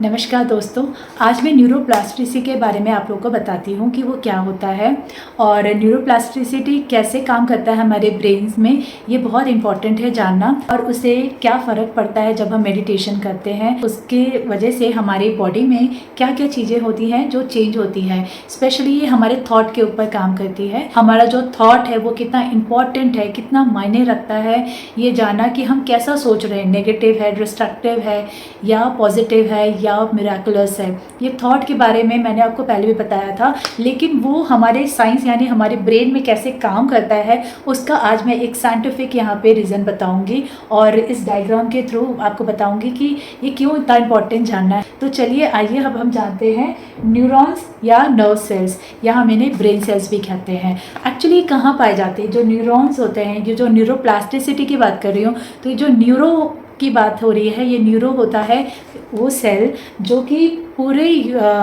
नमस्कार दोस्तों। आज मैं न्यूरोप्लास्टिसिटी के बारे में आप लोगों को बताती हूँ कि वो क्या होता है और न्यूरोप्लास्टिसिटी कैसे काम करता है हमारे ब्रेन्स में। ये बहुत इम्पॉर्टेंट है जानना, और उससे क्या फ़र्क पड़ता है जब हम मेडिटेशन करते हैं, उसके वजह से हमारी बॉडी में क्या क्या चीज़ें होती हैं जो चेंज होती है। स्पेशली ये हमारे थॉट के ऊपर काम करती है। हमारा जो थॉट है वो कितना इम्पॉर्टेंट है, कितना मायने रखता है, ये जानना कि हम कैसा सोच रहे हैं, नेगेटिव है, डिस्ट्रक्टिव है या पॉजिटिव है या मिराकुलस है। ये थॉट के बारे में मैंने आपको पहले भी बताया था, लेकिन वो हमारे साइंस यानी हमारे ब्रेन में कैसे काम करता है उसका आज मैं एक साइंटिफिक यहाँ पे रीज़न बताऊंगी, और इस डायग्राम के थ्रू आपको बताऊंगी कि ये क्यों इतना इम्पोर्टेंट जानना है। तो चलिए आइए अब हम जानते हैं न्यूरॉन्स या नर्व सेल्स, या हम इन्हें ब्रेन सेल्स भी कहते हैं। एक्चुअली कहाँ पाए जाते हैं जो न्यूरॉन्स होते हैं, ये जो न्यूरोप्लास्टिसिटी की बात कर रही हूँ, तो ये जो न्यूरो की बात हो रही है, ये न्यूरो होता है वो सेल जो कि पूरे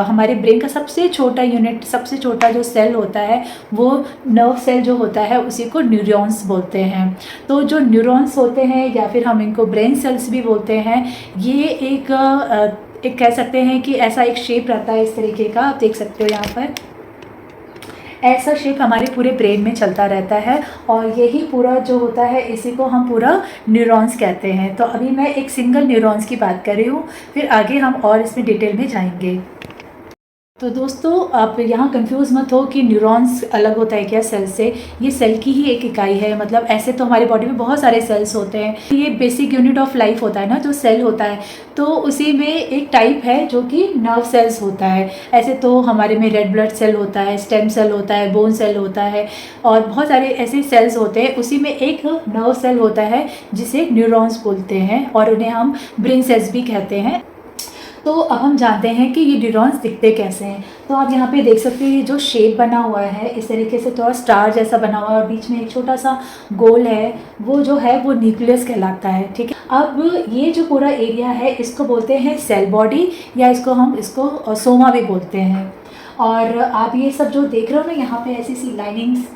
हमारे ब्रेन का सबसे छोटा यूनिट, सबसे छोटा जो सेल होता है वो नर्व सेल जो होता है उसी को न्यूरॉन्स बोलते हैं। तो जो न्यूरॉन्स होते हैं या फिर हम इनको ब्रेन सेल्स भी बोलते हैं, ये एक कह सकते हैं कि ऐसा एक शेप रहता है इस तरीके का, आप देख सकते हो यहाँ पर ऐसा शेप हमारे पूरे ब्रेन में चलता रहता है, और यही पूरा जो होता है इसी को हम पूरा न्यूरॉन्स कहते हैं। तो अभी मैं एक सिंगल न्यूरॉन्स की बात कर रही हूँ, फिर आगे हम और इसमें डिटेल में जाएंगे। तो दोस्तों आप यहाँ कंफ्यूज मत हो कि न्यूरॉन्स अलग होता है क्या सेल से। ये सेल की ही एक इकाई है। मतलब ऐसे तो हमारी बॉडी में बहुत सारे सेल्स होते हैं, ये बेसिक यूनिट ऑफ लाइफ होता है ना जो सेल होता है, तो उसी में एक टाइप है जो कि नर्व सेल्स होता है। ऐसे तो हमारे में रेड ब्लड सेल होता है, स्टेम सेल होता है, बोन सेल होता है, और बहुत सारे ऐसे सेल्स होते हैं। उसी में एक नर्व सेल होता है जिसे न्यूरॉन्स बोलते हैं, और उन्हें हम ब्रेन सेल्स भी कहते हैं। तो अब हम जानते हैं कि ये न्यूरॉन्स दिखते कैसे हैं। तो आप यहाँ पे देख सकते हैं ये जो शेप बना हुआ है इस तरीके से थोड़ा स्टार जैसा बना हुआ है, और बीच में एक छोटा सा गोल है, वो जो है वो न्यूक्लियस कहलाता है। ठीक है, अब ये जो पूरा एरिया है इसको बोलते हैं सेल बॉडी, या इसको सोमा भी बोलते हैं। और आप ये सब जो देख रहे हो ना यहाँ पे ऐसी सी लाइनिंग्स,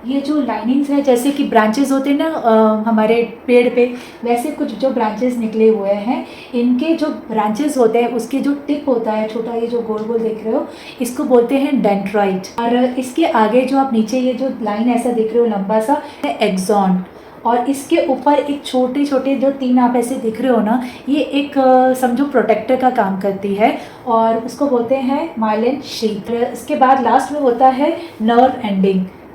ये जो लाइनिंग्स है जैसे कि ब्रांचेस होते हैं ना हमारे पेड़ पे, वैसे कुछ जो ब्रांचेस निकले हुए हैं, इनके जो ब्रांचेस होते हैं उसके जो टिप होता है छोटा, ये जो गोल गोल देख रहे हो इसको बोलते हैं डेंड्राइट। और इसके आगे जो आप नीचे ये जो लाइन ऐसा देख रहे हो लंबा सा है एक्सॉन, और इसके ऊपर एक छोटे छोटे जो तीन आप ऐसे दिख रहे हो ना, ये एक समझो प्रोटेक्टर का काम करती है, और उसको बोलते हैं माइलिन शीथ। इसके बाद लास्ट में होता है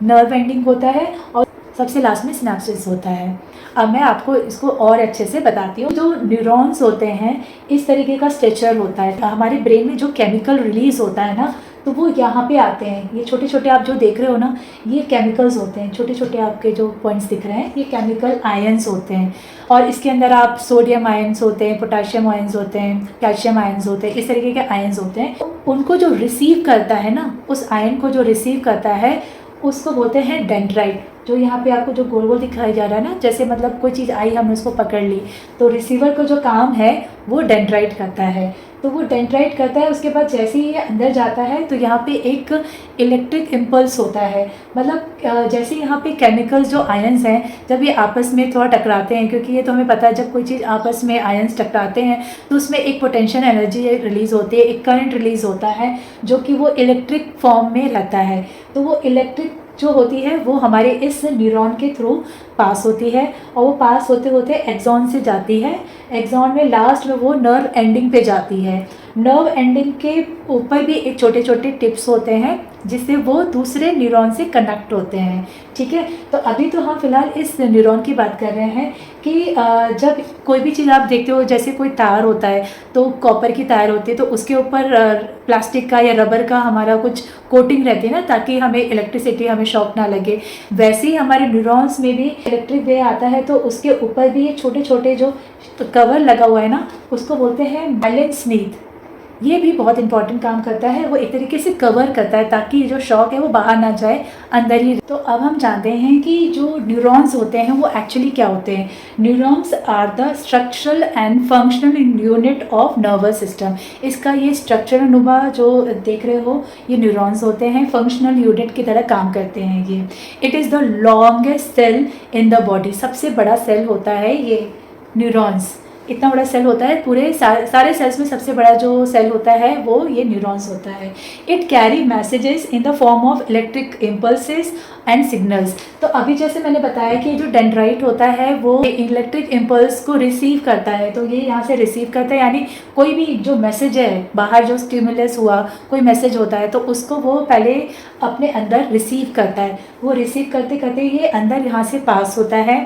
नर्व एंडिंग होता है, और सबसे लास्ट में सिनेप्सिस होता है। अब मैं आपको इसको और अच्छे से बताती हूँ। जो न्यूरॉन्स होते हैं इस तरीके का स्ट्रक्चर होता है। हमारे ब्रेन में जो केमिकल रिलीज होता है ना, तो वो यहाँ पे आते हैं। ये छोटे छोटे आप जो देख रहे हो ना, ये केमिकल्स होते हैं। छोटे छोटे आपके जो पॉइंट्स दिख रहे हैं ये केमिकल आयंस होते हैं, और इसके अंदर आप सोडियम आयंस होते हैं, पोटाशियम आयंस होते हैं, कैल्शियम आयंस होते हैं, इस तरीके के आयंस होते हैं। उनको जो रिसीव करता है ना, उस आयन को जो रिसीव करता है उसको बोलते हैं डेंड्राइट। जो यहाँ पे आपको जो गोल गोल दिखाई जा रहा है ना, जैसे मतलब कोई चीज़ आई हमने उसको पकड़ ली, तो रिसीवर को जो काम है वो डेंड्राइट करता है। तो वो डेंड्राइट करता है, उसके बाद जैसे ही ये अंदर जाता है तो यहाँ पे एक इलेक्ट्रिक इम्पल्स होता है। मतलब जैसे यहाँ पे केमिकल्स जो आयंस हैं जब ये आपस में थोड़ा टकराते हैं, क्योंकि ये तो हमें पता है जब कोई चीज़ आपस में आयंस टकराते हैं तो उसमें एक पोटेंशियल एनर्जी रिलीज़ होती है, एक करंट रिलीज़ होता है जो कि वो इलेक्ट्रिक फॉर्म में रहता है। तो वो इलेक्ट्रिक जो होती है वो हमारे इस न्यूरॉन के थ्रू पास होती है, और वो पास होते होते एक्सॉन से जाती है। एक्सॉन में लास्ट में वो नर्व एंडिंग पे जाती है। नर्व एंडिंग के ऊपर भी एक छोटे छोटे टिप्स होते हैं जिससे वो दूसरे न्यूरॉन से कनेक्ट होते हैं। ठीक है, तो अभी तो हम फिलहाल इस न्यूरॉन की बात कर रहे हैं कि जब कोई भी चीज़ आप देखते हो, जैसे कोई तार होता है तो कॉपर की तार होती है, तो उसके ऊपर प्लास्टिक का या रबर का हमारा कुछ कोटिंग रहती है ना, ताकि हमें इलेक्ट्रिसिटी, हमें शॉक ना लगे। वैसे ही हमारे न्यूरॉन्स में भी इलेक्ट्रिक वे आता है, तो उसके ऊपर भी ये छोटे छोटे जो कवर लगा हुआ है ना, उसको बोलते हैं माइलिन शीथ। ये भी बहुत इंपॉर्टेंट काम करता है, वो एक तरीके से कवर करता है ताकि जो शॉक है वो बाहर ना जाए, अंदर ही। तो अब हम जानते हैं कि जो न्यूरॉन्स होते हैं वो एक्चुअली क्या होते हैं। Neurons are the structural and functional unit of nervous system. इसका ये स्ट्रक्चरल नुमा जो देख रहे हो ये न्यूरॉन्स होते हैं, फंक्शनल यूनिट की तरह काम करते हैं ये। It is the longest cell in the body, सबसे बड़ा सेल होता है ये न्यूरॉन्स। इतना बड़ा सेल होता है। पूरे सारे सेल्स में सबसे बड़ा जो सेल होता है वो ये न्यूरॉन्स होता है। It carry messages in the form of electric impulses and signals. तो अभी जैसे मैंने बताया कि जो डेंड्राइट होता है वो इलेक्ट्रिक इम्पल्स को रिसीव करता है, तो ये यहाँ से रिसीव करता है, यानी कोई भी जो मैसेज है बाहर जो स्टिमुलस हुआ, कोई मैसेज होता है तो उसको वो पहले अपने अंदर रिसीव करता है। वो रिसीव करते करते ये अंदर यहाँ से पास होता है,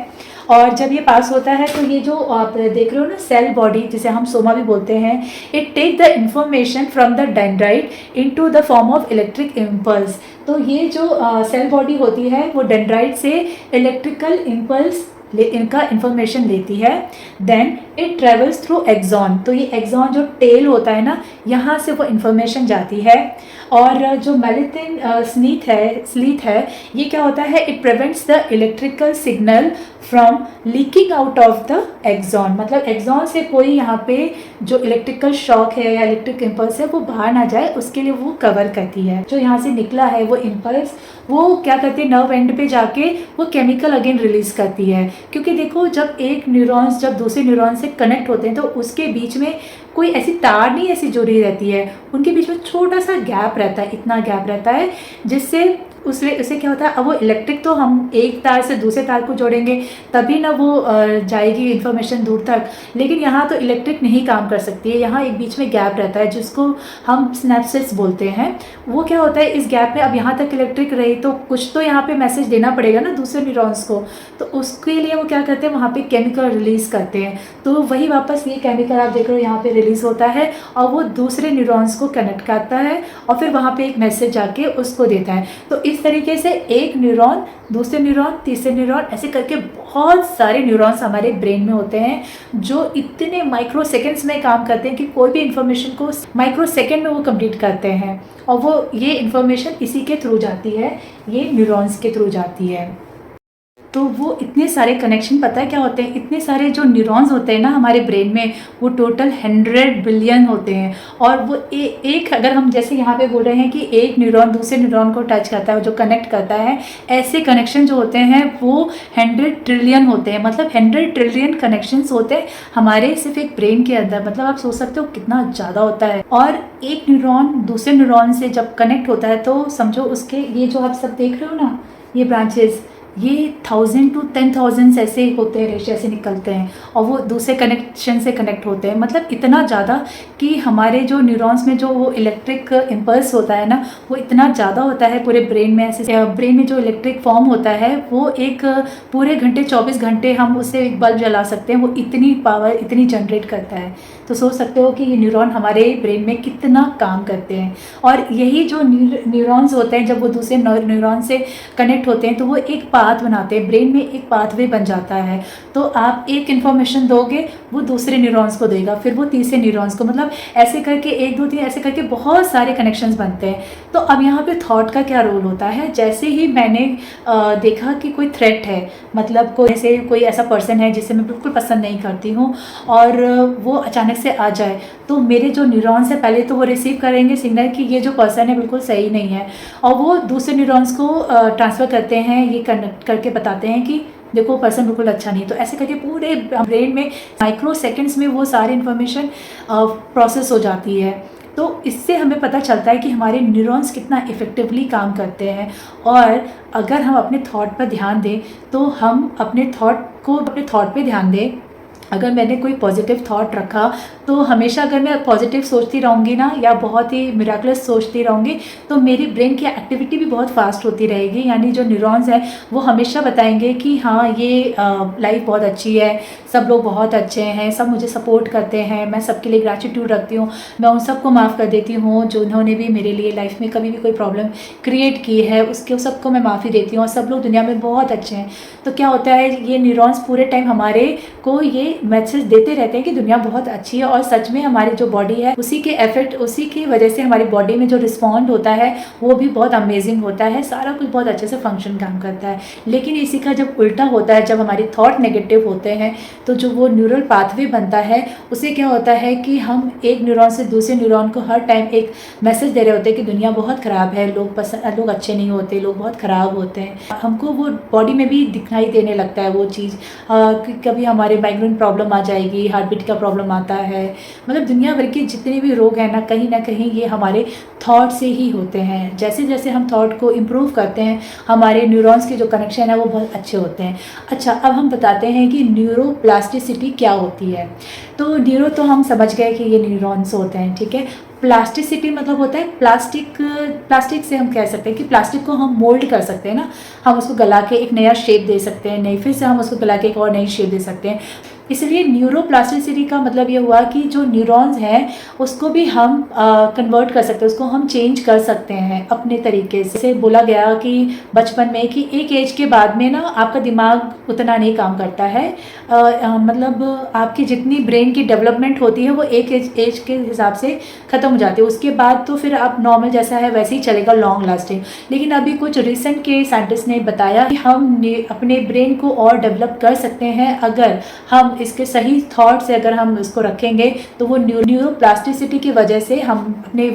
और जब ये पास होता है तो ये जो आप देख रहे हो ना सेल बॉडी, जिसे हम सोमा भी बोलते हैं, it take the information from the dendrite into the form of electric impulse. तो ये जो सेल बॉडी होती है वो डेंड्राइट से इलेक्ट्रिकल इम्पल्स इनका इंफॉर्मेशन लेती है। Then it travels through axon. तो ये एक्सॉन जो टेल होता है ना, यहाँ से वो इंफॉर्मेशन जाती है। और जो मेलेटिन स्लीथ है ये क्या होता है, it prevents the electrical signal from leaking out of the axon. मतलब एक्सॉन से कोई यहाँ पे जो इलेक्ट्रिकल शॉक है या इलेक्ट्रिक इम्पल्स है वो बाहर ना जाए, उसके लिए वो कवर करती है। जो यहाँ से निकला है वो इम्पल्स वो क्या करती है, नर्व एंड पे जाके वो केमिकल अगेन रिलीज करती है। क्योंकि देखो जब एक न्यूरॉन्स जब दूसरे न्यूरॉन से कनेक्ट होते हैं तो उसके बीच में कोई ऐसी तार नहीं ऐसी जुड़ी रहती है, उनके बीच में छोटा सा गैप रहता है, इतना गैप रहता है जिससे उससे क्या होता है, अब वो इलेक्ट्रिक तो हम एक तार से दूसरे तार को जोड़ेंगे तभी ना वो जाएगी इन्फॉर्मेशन दूर तक, लेकिन यहाँ तो इलेक्ट्रिक नहीं काम कर सकती है। यहाँ एक बीच में गैप रहता है जिसको हम सिनेप्सिस बोलते हैं। वो क्या होता है, इस गैप में अब यहाँ तक इलेक्ट्रिक रही तो कुछ तो यहाँ पे मैसेज देना पड़ेगा ना दूसरे न्यूरॉन्स को, तो उसके लिए वो क्या करते हैं, वहाँ पे केमिकल रिलीज़ करते हैं। तो वही वापस ये केमिकल आप देख रहे हो यहाँ पे रिलीज़ होता है और वो दूसरे न्यूरॉन्स को कनेक्ट करता है और फिर वहाँ पे एक मैसेज जाके उसको देता है। तो इस तरीके से एक न्यूरॉन, दूसरे न्यूरॉन, तीसरे न्यूरॉन, ऐसे करके बहुत सारे न्यूरॉन्स हमारे ब्रेन में होते हैं जो इतने माइक्रो सेकेंड्स में काम करते हैं कि कोई भी इंफॉर्मेशन को माइक्रो सेकेंड में वो कंप्लीट करते हैं। और वो ये इंफॉर्मेशन इसी के थ्रू जाती है, ये न्यूरॉन्स के थ्रू जाती है। तो वो इतने सारे कनेक्शन, पता है क्या होते हैं, इतने सारे जो न्यूरॉन्स होते हैं ना हमारे ब्रेन में वो टोटल 100 बिलियन होते हैं। और वो एक अगर हम जैसे यहाँ पे बोल रहे हैं कि एक न्यूरॉन दूसरे न्यूरॉन को टच करता है, जो कनेक्ट करता है, ऐसे कनेक्शन जो होते हैं वो 100 ट्रिलियन होते हैं। मतलब 100 ट्रिलियन कनेक्शंस होते हैं हमारे सिर्फ एक ब्रेन के अंदर। मतलब आप सोच सकते हो कितना ज़्यादा होता है। और एक न्यूरॉन दूसरे न्यूरॉन से जब कनेक्ट होता है तो समझो उसके ये जो आप सब देख रहे हो ना, ये ब्रांचेस, ये 1000 to 10,000 ऐसे होते हैं, रेशे ऐसे निकलते हैं और वो दूसरे कनेक्शन से कनेक्ट होते हैं। मतलब इतना ज़्यादा कि हमारे जो न्यूरॉन्स में जो वो इलेक्ट्रिक इम्पल्स होता है ना वो इतना ज़्यादा होता है पूरे ब्रेन में। ऐसे ब्रेन में जो इलेक्ट्रिक फॉर्म होता है वो एक पूरे घंटे 24 घंटे हम उससे एक बल्ब जला सकते हैं, वो इतनी पावर इतनी जनरेट करता है। तो सोच सकते हो कि ये न्यूरॉन हमारे ब्रेन में कितना काम करते हैं। और यही जो न्यूरॉन्स होते हैं जब वो दूसरे न्यूरॉन से कनेक्ट होते हैं तो वो एक पाथ बनाते हैं, ब्रेन में एक पाथवे बन जाता है। तो आप एक इन्फॉर्मेशन दोगे वो दूसरे न्यूरॉन्स को देगा, फिर वो तीसरे न्यूरॉन्स को, मतलब ऐसे करके 1 2 3 ऐसे करके बहुत सारे कनेक्शंस बनते हैं। तो अब यहाँ पे थॉट का क्या रोल होता है, जैसे ही मैंने देखा कि कोई थ्रेट है, मतलब कोई ऐसा पर्सन है जिसे मैं बिल्कुल पसंद नहीं करती हूँ और वो अचानक से आ जाए, तो मेरे जो न्यूरॉन्स है पहले तो वो रिसीव करेंगे सिग्नल कि ये जो पर्सन है बिल्कुल सही नहीं है, और वो दूसरे न्यूरॉन्स को ट्रांसफ़र करते हैं, ये कनेक्ट करके बताते हैं कि देखो पर्सन बिल्कुल अच्छा नहीं। तो ऐसे करके पूरे ब्रेन में माइक्रो सेकेंड्स में वो सारी इन्फॉर्मेशन प्रोसेस हो जाती है। तो इससे हमें पता चलता है कि हमारे न्यूरॉन्स कितना इफ़ेक्टिवली काम करते हैं। और अगर हम अपने थॉट पर ध्यान दें तो हम अपने थॉट पे ध्यान दें। अगर मैंने कोई पॉजिटिव थॉट रखा तो हमेशा अगर मैं पॉजिटिव सोचती रहूँगी ना या बहुत ही मिराकुलस सोचती रहूँगी तो मेरी ब्रेन की एक्टिविटी भी बहुत फास्ट होती रहेगी। यानी जो न्यूरॉन्स हैं वो हमेशा बताएंगे कि हाँ ये लाइफ बहुत अच्छी है, सब लोग बहुत अच्छे हैं, सब मुझे सपोर्ट करते हैं, मैं सबके लिए ग्रैटिट्यूड रखती हूँ, मैं उन सबको माफ़ कर देती हूँ जो उन्होंने भी मेरे लिए लाइफ में कभी भी कोई प्रॉब्लम क्रिएट की है, उसके सबको मैं माफ़ी देती हूँ और सब लोग दुनिया में बहुत अच्छे हैं। तो क्या होता है, ये न्यूरॉन्स पूरे टाइम हमारे को ये मैसेज देते रहते हैं कि दुनिया बहुत अच्छी है। और सच में हमारी जो बॉडी है उसी के इफेक्ट, उसी की वजह से हमारी बॉडी में जो रिस्पॉन्ड होता है वो भी बहुत अमेजिंग होता है, सारा कुछ बहुत अच्छे से फंक्शन काम करता है। लेकिन इसी का जब उल्टा होता है, जब हमारे थॉट नेगेटिव होते हैं तो जो वो न्यूरल पाथवे बनता है उससे क्या होता है कि हम एक न्यूरॉन से दूसरे न्यूरॉन को हर टाइम एक मैसेज दे रहे होते हैं कि दुनिया बहुत ख़राब है, लोग अच्छे नहीं होते, लोग बहुत ख़राब होते हैं। हमको वो बॉडी में भी दिखाई देने लगता है वो चीज़। कभी हमारे माइग्रेन प्रॉब्लम आ जाएगी, हार्ट बीट का प्रॉब्लम आता है। मतलब दुनिया भर के जितने भी रोग हैं ना कहीं ये हमारे थॉट से ही होते हैं। जैसे जैसे हम थॉट को इम्प्रूव करते हैं, हमारे न्यूरॉन्स के जो कनेक्शन है वो बहुत अच्छे होते हैं। अच्छा, अब हम बताते हैं कि न्यूरोप्लास्टिसिटी क्या होती है। तो न्यूरो तो हम समझ गए कि ये न्यूरॉन्स होते हैं, ठीक है। प्लास्टिसिटी मतलब होता है प्लास्टिक से हम कह सकते हैं कि प्लास्टिक को हम मोल्ड कर सकते हैं ना, हम उसको गला के एक नया शेप दे सकते हैं, नहीं फिर से हम उसको गला के एक और नई शेप दे सकते हैं। इसलिए न्यूरोप्लास्टिसिटी का मतलब ये हुआ कि जो न्यूरॉन्स हैं उसको भी हम कन्वर्ट कर सकते हैं, उसको हम चेंज कर सकते हैं अपने तरीके से। जैसे बोला गया कि बचपन में कि एक एज के बाद में ना आपका दिमाग उतना नहीं काम करता है, मतलब आपकी जितनी ब्रेन की डेवलपमेंट होती है वो एक एज के हिसाब से ख़त्म हो जाती है। उसके बाद तो फिर आप नॉर्मल जैसा है वैसे ही चलेगा, लॉन्ग लास्टिंग। लेकिन अभी कुछ रिसेंट के साइंटिस्ट ने बताया कि हम अपने ब्रेन को और डेवलप कर सकते हैं अगर हम इसके सही थॉट से अगर हम इसको रखेंगे। तो वो न्यूरोप्लास्टिसिटी की वजह से हम अपने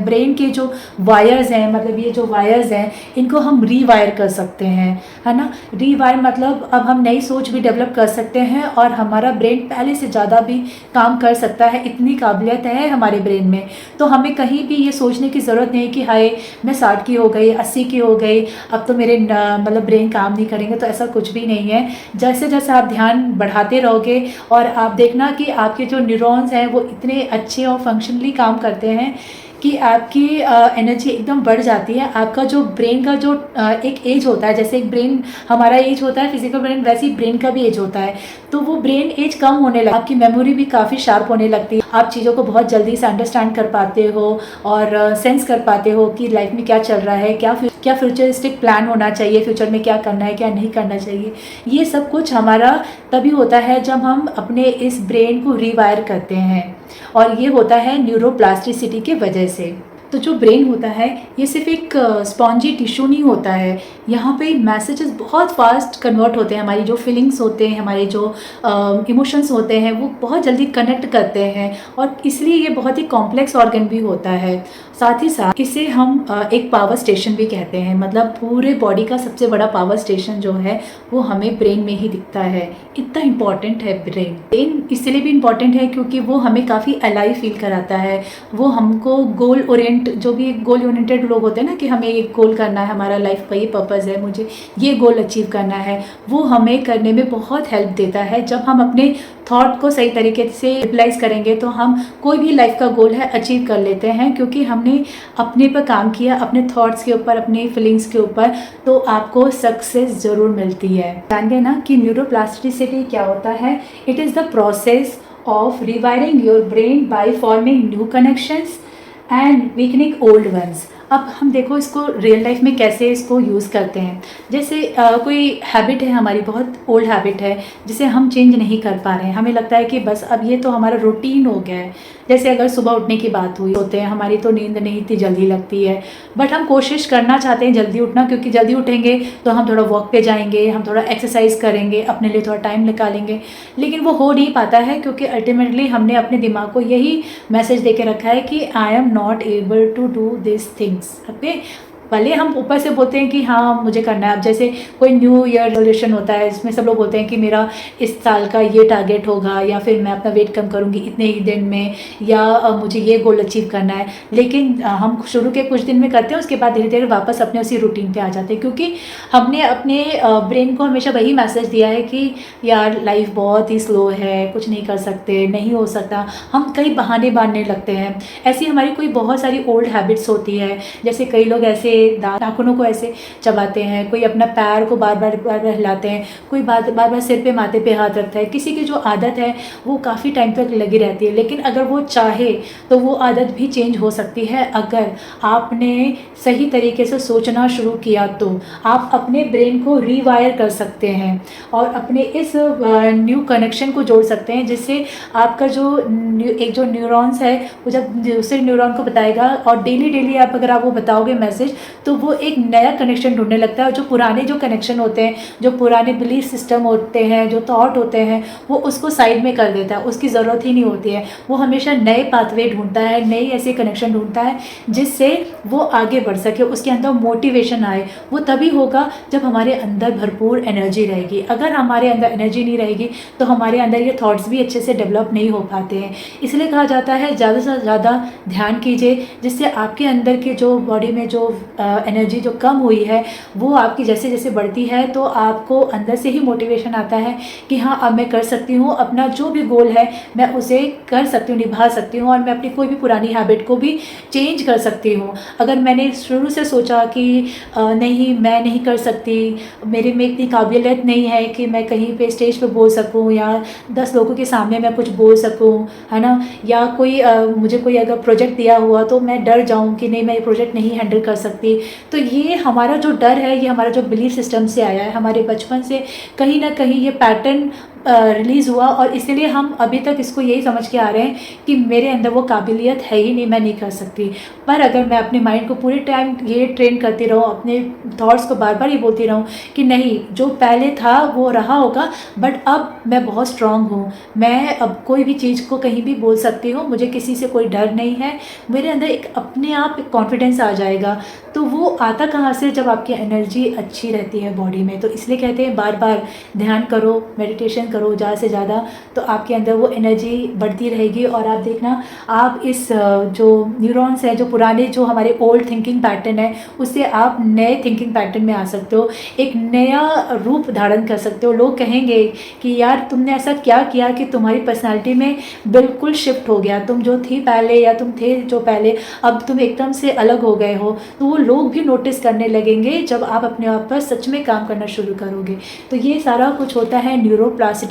ब्रेन के जो वायर्स हैं, मतलब ये जो वायर्स हैं इनको हम रीवायर कर सकते हैं, है ना। रीवायर मतलब अब हम नई सोच भी डेवलप कर सकते हैं और हमारा ब्रेन पहले से ज़्यादा भी काम कर सकता है, इतनी काबिलियत है हमारे ब्रेन में। तो हमें कहीं भी ये सोचने की ज़रूरत नहीं कि हाय मैं 60 की हो गई, 80 की हो गई, अब तो मेरे मतलब ब्रेन काम नहीं करेंगे। तो ऐसा कुछ भी नहीं है। जैसे जैसे आप ध्यान बढ़ाते रहोगे और आप देखना कि आपके जो न्यूरॉन्स हैं वो इतने अच्छे और फंक्शनली काम करते हैं कि आपकी एनर्जी एकदम बढ़ जाती है। आपका जो ब्रेन का जो एक एज होता है, जैसे एक ब्रेन हमारा एज होता है फिजिकल ब्रेन, वैसे ही ब्रेन का भी एज होता है। तो वो ब्रेन एज कम होने लगता है, आपकी मेमोरी भी काफ़ी शार्प होने लगती है, आप चीज़ों को बहुत जल्दी से अंडरस्टैंड कर पाते हो और सेंस कर पाते हो कि लाइफ में क्या चल रहा है, क्या फ्यूचरिस्टिक प्लान होना चाहिए, फ्यूचर में क्या करना है क्या नहीं करना चाहिए। ये सब कुछ हमारा तभी होता है जब हम अपने इस ब्रेन को रीवायर करते हैं, और ये होता है न्यूरोप्लास्टिसिटी के वजह से। तो जो ब्रेन होता है ये सिर्फ एक स्पॉन्जी टिश्यू नहीं होता है, यहाँ पे मैसेजेस बहुत फास्ट कन्वर्ट होते हैं। हमारी जो फीलिंग्स होते हैं, हमारे जो इमोशंस होते हैं वो बहुत जल्दी कनेक्ट करते हैं, और इसलिए ये बहुत ही कॉम्प्लेक्स ऑर्गन भी होता है। साथ ही साथ इसे हम एक पावर स्टेशन भी कहते हैं, मतलब पूरे बॉडी का सबसे बड़ा पावर स्टेशन जो है वो हमें ब्रेन में ही दिखता है। इतना इम्पॉर्टेंट है ब्रेन इसलिए भी इम्पॉर्टेंट है क्योंकि वो हमें काफ़ी अलाइव फील कराता है। वो हमको जो भी गोल ओरिएंटेड लोग होते हैं ना कि हमें एक गोल करना है, हमारा लाइफ का ये पर्पज़ है, मुझे ये गोल अचीव करना है, वो हमें करने में बहुत हेल्प देता है। जब हम अपने थॉट को सही तरीके से यूटिलाइज करेंगे तो हम कोई भी लाइफ का गोल है अचीव कर लेते हैं, क्योंकि हमने अपने पर काम किया, अपने थॉट्स के ऊपर, अपनी फीलिंग्स के ऊपर, तो आपको सक्सेस ज़रूर मिलती है। जान गए ना कि न्यूरोप्लास्टिसिटी क्या होता है। It is the process of rewiring your brain by forming new connections and weakening old ones. अब हम देखो इसको रियल लाइफ में कैसे इसको यूज़ करते हैं। जैसे कोई हैबिट है हमारी, बहुत ओल्ड हैबिट है जिसे हम चेंज नहीं कर पा रहे हैं, हमें लगता है कि बस अब ये तो हमारा रूटीन हो गया है। जैसे अगर सुबह उठने की बात हुई होते हैं, हमारी तो नींद नहीं इतनी जल्दी लगती है, बट हम कोशिश करना चाहते हैं जल्दी उठना, क्योंकि जल्दी उठेंगे तो हम थोड़ा वॉक पे जाएंगे, हम थोड़ा एक्सरसाइज करेंगे, अपने लिए थोड़ा टाइम निकालेंगे। लेकिन वो हो नहीं पाता है क्योंकि अल्टीमेटली हमने अपने दिमाग को यही मैसेज दे के रखा है कि I am not able to do this things. Okay, भले हम ऊपर से बोलते हैं कि हाँ मुझे करना है। अब जैसे कोई न्यू ईयर रेजोल्यूशन होता है, इसमें सब लोग बोलते हैं कि मेरा इस साल का ये टारगेट होगा, या फिर मैं अपना वेट कम करूँगी इतने ही दिन में, या मुझे ये गोल अचीव करना है। लेकिन हम शुरू के कुछ दिन में करते हैं, उसके बाद धीरे धीरे वापस अपने उसी रूटीन पे आ जाते हैं, क्योंकि हमने अपने ब्रेन को हमेशा वही मैसेज दिया है कि यार लाइफ बहुत ही स्लो है, कुछ नहीं कर सकते, नहीं हो सकता। हम कई बहाने बांधने लगते हैं। ऐसी हमारी कोई बहुत सारी ओल्ड हैबिट्स होती है। जैसे कई लोग ऐसे नाखूनों को ऐसे चबाते हैं, कोई अपना पैर को बार बार हिलाते हैं, कोई बार बार सिर पे माथे पे हाथ रखता है। किसी की जो आदत है वो काफ़ी टाइम तक लगी रहती है, लेकिन अगर वो चाहे तो वो आदत भी चेंज हो सकती है। अगर आपने सही तरीके से सोचना शुरू किया तो आप अपने ब्रेन को रीवायर कर सकते हैं और अपने इस न्यू कनेक्शन को जोड़ सकते हैं, जिससे आपका जो एक जो न्यूरॉन्स है वो जब दूसरे न्यूरॉन को बताएगा, और डेली आप अगर आप वो बताओगे मैसेज, तो वो एक नया कनेक्शन ढूंढने लगता है, और जो पुराने जो कनेक्शन होते हैं, जो पुराने बिलीफ सिस्टम होते हैं, जो थॉट होते हैं, वो उसको साइड में कर देता है, उसकी ज़रूरत ही नहीं होती है। वो हमेशा नए पाथवे ढूंढता है, नई ऐसे कनेक्शन ढूंढता है जिससे वो आगे बढ़ सके, उसके अंदर मोटिवेशन आए। वो तभी होगा जब हमारे अंदर भरपूर एनर्जी रहेगी। अगर हमारे अंदर एनर्जी नहीं रहेगी तो हमारे अंदर ये थॉट्स भी अच्छे से डेवलप नहीं हो पाते हैं। इसलिए कहा जाता है ज़्यादा से ज़्यादा ध्यान कीजिए, जिससे आपके अंदर के जो बॉडी में जो एनर्जी जो कम हुई है वो आपकी जैसे जैसे बढ़ती है तो आपको अंदर से ही मोटिवेशन आता है कि हाँ अब मैं कर सकती हूँ, अपना जो भी गोल है मैं उसे कर सकती हूँ, निभा सकती हूँ, और मैं अपनी कोई भी पुरानी हैबिट को भी चेंज कर सकती हूँ। अगर मैंने शुरू से सोचा कि नहीं मैं नहीं कर सकती, मेरे में इतनी काबिलियत नहीं है कि मैं कहीं पे स्टेज पे बोल सकूँ या 10 लोगों के सामने मैं कुछ बोल सकूँ, है ना, या कोई मुझे कोई अगर प्रोजेक्ट दिया हुआ तो मैं डर जाऊँ कि नहीं मैं ये प्रोजेक्ट नहीं हैंडल कर सकती, तो ये हमारा जो डर है, ये हमारा जो बिलीफ सिस्टम से आया है, हमारे बचपन से कहीं ना कहीं ये पैटर्न रिलीज़ हुआ, और इसीलिए हम अभी तक इसको यही समझ के आ रहे हैं कि मेरे अंदर वो काबिलियत है ही नहीं, मैं नहीं कर सकती। पर अगर मैं अपने माइंड को पूरे टाइम ये ट्रेन करती रहूँ, अपने थॉट्स को बार बार ये बोलती रहूँ कि नहीं जो पहले था वो रहा होगा, बट अब मैं बहुत स्ट्रांग हूँ, मैं अब कोई भी चीज़ को कहीं भी बोल सकती हूँ, मुझे किसी से कोई डर नहीं है, मेरे अंदर एक अपने आप एक कॉन्फिडेंस आ जाएगा। तो वो आता कहाँ से? जब आपकी एनर्जी अच्छी रहती है बॉडी में। तो इसलिए कहते हैं बार बार ध्यान करो, मेडिटेशन करो ज़्यादा से ज़्यादा, तो आपके अंदर वो एनर्जी बढ़ती रहेगी। और आप देखना, आप इस जो न्यूरॉन्स है, जो पुराने जो हमारे ओल्ड थिंकिंग पैटर्न है, उससे आप नए थिंकिंग पैटर्न में आ सकते हो, एक नया रूप धारण कर सकते हो। लोग कहेंगे कि यार तुमने ऐसा क्या किया कि तुम्हारी पर्सनालिटी में बिल्कुल शिफ्ट हो गया, तुम जो थी पहले या तुम थे जो पहले, अब तुम एकदम से अलग हो गए हो। तो वो लोग भी नोटिस करने लगेंगे जब आप अपने आप पर सच में काम करना शुरू करोगे। तो ये सारा कुछ होता है न्यूरोप्लास्टिसिटी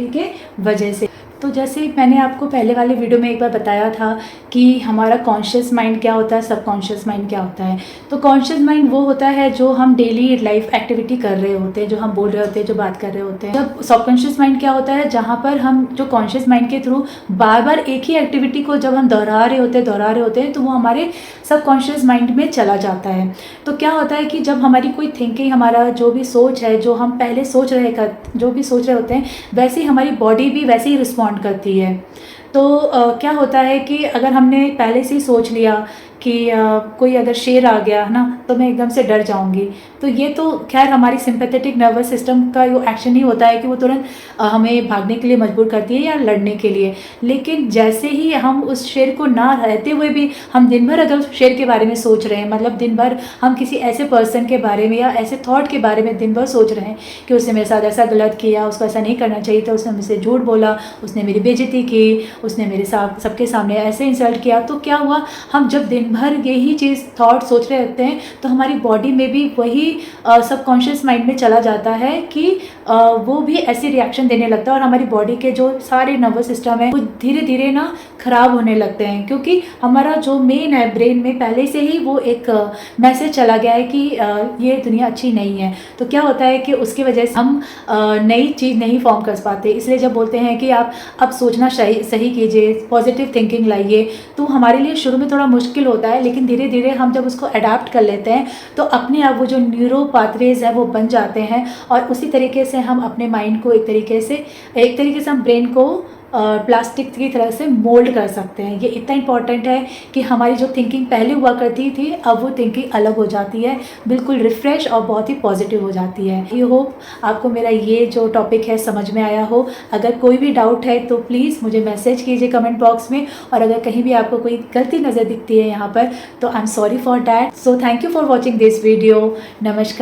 के वजह से। तो जैसे मैंने आपको पहले वाले वीडियो में एक बार बताया था कि हमारा कॉन्शियस माइंड क्या होता है, सबकॉन्शियस माइंड क्या होता है। तो कॉन्शियस माइंड वो होता है जो हम डेली लाइफ एक्टिविटी कर रहे होते हैं, जो हम बोल रहे होते हैं, जो बात कर रहे होते हैं। जब सबकॉन्शियस माइंड क्या होता है, जहाँ पर हम जो कॉन्शियस माइंड के थ्रू बार बार एक ही एक्टिविटी को जब हम दोहरा रहे होते हैं तो वो हमारे सबकॉन्शियस माइंड में चला जाता है। तो क्या होता है कि जब हमारी कोई थिंकिंग, हमारा जो भी सोच है, जो हम पहले सोच रहे होते हैं, वैसे ही हमारी बॉडी भी वैसे ही रिस्पॉन्ड करती है। तो क्या होता है कि अगर हमने पहले से ही सोच लिया कि कोई अगर शेर आ गया है ना तो मैं एकदम से डर जाऊंगी, तो ये तो खैर हमारी सिंपैथेटिक नर्वस सिस्टम का वो एक्शन ही होता है कि वो तुरंत हमें भागने के लिए मजबूर करती है या लड़ने के लिए। लेकिन जैसे ही हम उस शेर को ना रहते हुए भी हम दिन भर अगर शेर के बारे में सोच रहे हैं, मतलब दिन भर हम किसी ऐसे पर्सन के बारे में या ऐसे थॉट के बारे में दिन भर सोच रहे हैं कि उसने मेरे साथ ऐसा गलत किया, उसको ऐसा नहीं करना चाहिए था, उसने मुझसे झूठ बोला, उसने मेरी बेइज्जती की, उसने मेरे साथ सबके सामने ऐसे इंसल्ट किया, तो क्या हुआ, हम जब दिन भर यही चीज़ थॉट सोच रहे होते हैं तो हमारी बॉडी में भी वही सबकॉन्शियस माइंड में चला जाता है कि वो भी ऐसे रिएक्शन देने लगता है, और हमारी बॉडी के जो सारे नर्वस सिस्टम है वो धीरे धीरे ना ख़राब होने लगते हैं, क्योंकि हमारा जो मेन है ब्रेन में पहले से ही वो एक मैसेज चला गया है कि ये दुनिया अच्छी नहीं है। तो क्या होता है कि उसकी वजह से हम नई चीज़ नहीं फॉर्म कर पाते। इसलिए जब बोलते हैं कि आप अब सोचना सही कीजिए, पॉजिटिव थिंकिंग लाइए, तो हमारे लिए शुरू में थोड़ा मुश्किल होता है, लेकिन धीरे धीरे हम जब उसको अडाप्ट कर लेते हैं तो अपने आप वो जो न्यूरो पाथवेज है वो बन जाते हैं, और उसी तरीके से हम अपने माइंड को एक तरीके से हम ब्रेन को प्लास्टिक की तरह से मोल्ड कर सकते हैं। ये इतना इंपॉर्टेंट है कि हमारी जो थिंकिंग पहले हुआ करती थी अब वो थिंकिंग अलग हो जाती है, बिल्कुल रिफ़्रेश और बहुत ही पॉजिटिव हो जाती है। आई होप आपको मेरा ये जो टॉपिक है समझ में आया हो। अगर कोई भी डाउट है तो प्लीज़ मुझे मैसेज कीजिए कमेंट बॉक्स में, और अगर कहीं भी आपको कोई गलती नज़र दिखती है यहाँ पर तो I am sorry for that. So thank you for watching this video. नमस्कार।